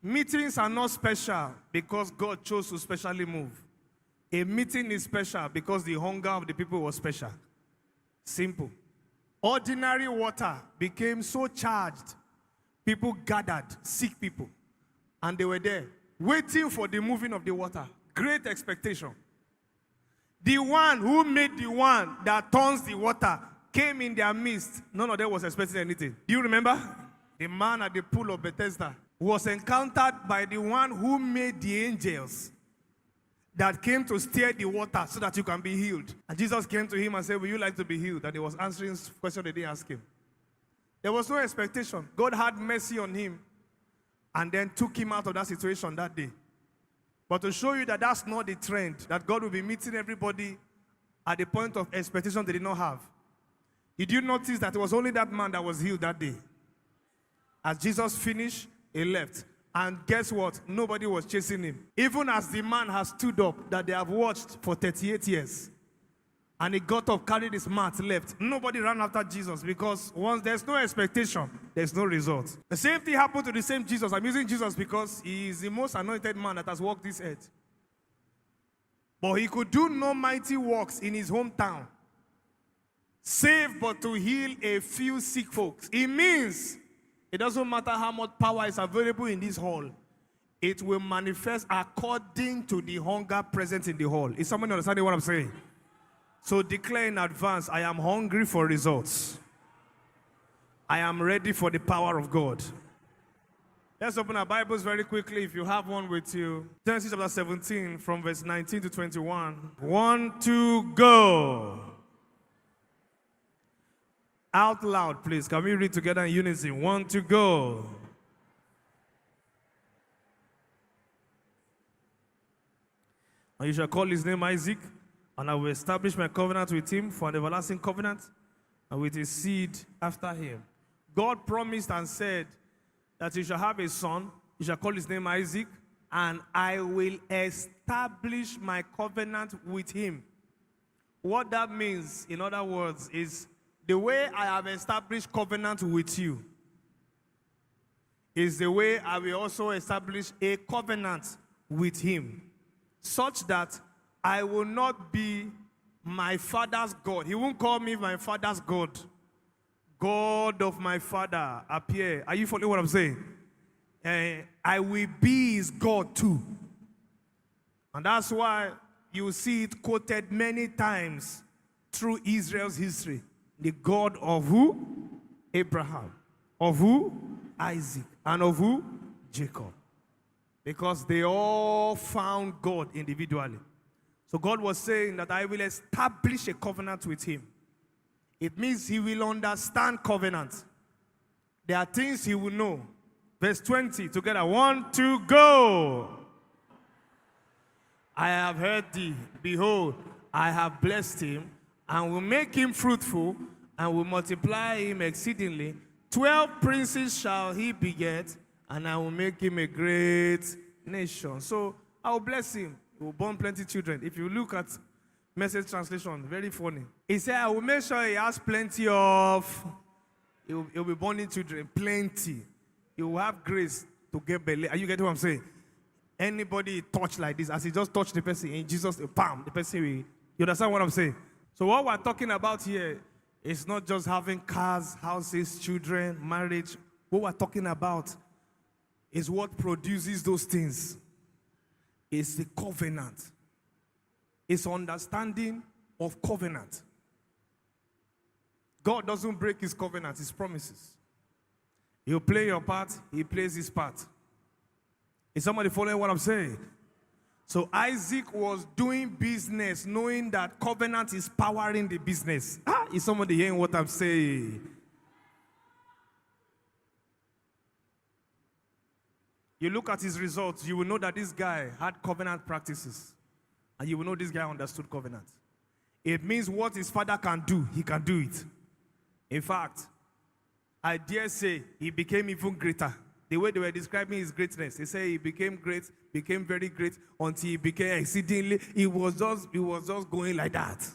Meetings are not special because God chose to specially move. A meeting is special because the hunger of the people was special. Simple. Ordinary water became so charged. People gathered, sick people, and they were there waiting for the moving of the water. Great expectation. The one who made the one that turns the water came in their midst. None of them was expecting anything. Do you remember? The man at the pool of Bethesda was encountered by the one who made the angels that came to stir the water so that you can be healed. And Jesus came to him and said, will you like to be healed? And he was answering the question they didn't ask him. There was no expectation. God had mercy on him and then took him out of that situation that day. But to show you that that's not the trend, that God will be meeting everybody at the point of expectation they did not have. Did you notice that it was only that man that was healed that day? As Jesus finished, he left. And guess what? Nobody was chasing him. Even as the man has stood up that they have watched for 38 years. And he got up, carried his mat, left. Nobody ran after Jesus because once there's no expectation, there's no result. The same thing happened to the same Jesus. I'm using Jesus because he is the most anointed man that has walked this earth. But he could do no mighty works in his hometown, save but to heal a few sick folks. It means it doesn't matter how much power is available in this hall. It will manifest according to the hunger present in the hall. Is someone understanding what I'm saying? So declare in advance, I am hungry for results. I am ready for the power of God. Let's open our Bibles very quickly if you have one with you. Genesis chapter 17 from verse 19 to 21. 1, 2, go. Out loud, please. Can we read together in unison? 1, 2, go. And you shall call his name Isaac, and I will establish my covenant with him for an everlasting covenant, and with his seed after him. God promised and said that you shall have a son, you shall call his name Isaac, and I will establish my covenant with him. What that means, in other words, is the way I have established covenant with you is the way I will also establish a covenant with him, such that I will not be my father's God. He won't call me my father's God. God of my father, appear. Are you following what I'm saying? I will be his God too. And that's why you see it quoted many times through Israel's history. The God of who? Abraham. Of who? Isaac. And of who? Jacob. Because they all found God individually. So God was saying that I will establish a covenant with him. It means he will understand covenant. There are things he will know. Verse 20, together. 1, 2, go. I have heard thee. Behold, I have blessed him, and will make him fruitful, and will multiply him exceedingly. 12 princes shall he beget, and I will make him a great nation. So I will bless him. He will born plenty children. If you look at Message translation, very funny. He said, I will make sure he has plenty of, he'll be born children, plenty. He will have grace to get belly. Are you getting what I'm saying? Anybody touch like this, as he just touched the person, in Jesus, bam, the person will, you understand what I'm saying? So what we're talking about here is not just having cars, houses, children, marriage. What we're talking about is what produces those things. It's the covenant. It's understanding of covenant. God doesn't break his covenant, his promises. You play your part, he plays his part. Is somebody following what I'm saying? So Isaac was doing business knowing that covenant is powering the business. Is somebody hearing what I'm saying? You look at his results, you will know that this guy had covenant practices. And you will know this guy understood covenant. It means what his father can do, he can do it. In fact, I dare say he became even greater. The way they were describing his greatness, they say he became great, became very great, until he became exceedingly, he was just going like that.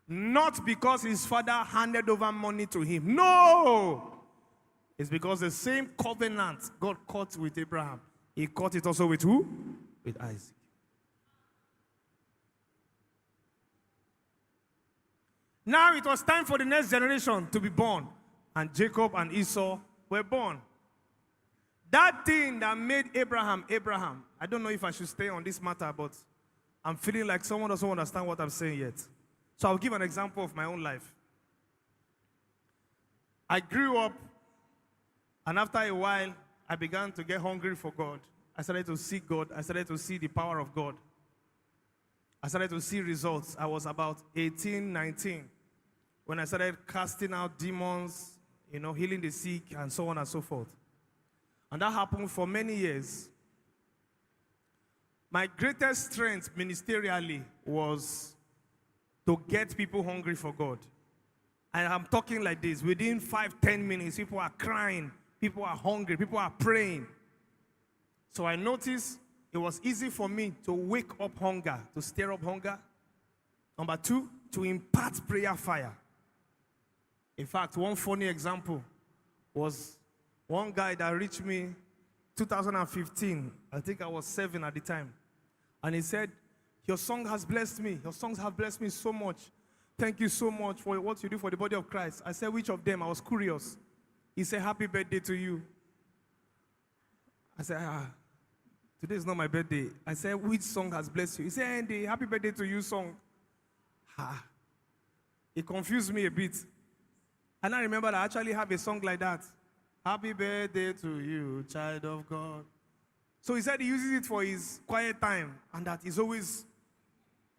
Not because his father handed over money to him. No! It's because the same covenant God cut with Abraham, he cut it also with who? With Isaac. Now it was time for the next generation to be born. And Jacob and Esau were born. That thing that made Abraham, Abraham. I don't know if I should stay on this matter, but I'm feeling like someone doesn't understand what I'm saying yet. So I'll give an example of my own life. I grew up, and after a while, I began to get hungry for God. I started to seek God. I started to see the power of God. I started to see results. I was about 18, 19, when I started casting out demons, healing the sick, and so on and so forth. And that happened for many years. My greatest strength ministerially was to get people hungry for God. And I'm talking like this. Within 5-10 minutes, people are crying. People are hungry. People are praying. So I noticed it was easy for me to wake up hunger, to stir up hunger. Number 2, to impart prayer fire. In fact, one funny example was one guy that reached me 2015. I think I was 7 at the time. And he said, "Your song has blessed me. Your songs have blessed me so much. Thank you so much for what you do for the body of Christ." I said, "Which of them?" I was curious. He said, "Happy birthday to you." I said, "Today is not my birthday." I said, "Which song has blessed you?" He said, "Andy, happy birthday to you song." It confused me a bit. And I remember I actually have a song like that. "Happy birthday to you, child of God." So he said he uses it for his quiet time, and that is always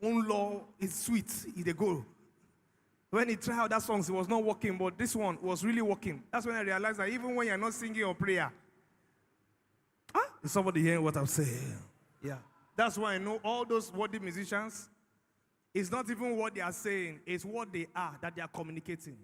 own law is sweet. He dey go. When he tried out that song, it was not working, but this one was really working. That's when I realized that even when you're not singing or prayer, is somebody hearing what I'm saying? Yeah. That's why I know all those worthy musicians, it's not even what they are saying, it's what they are that they are communicating.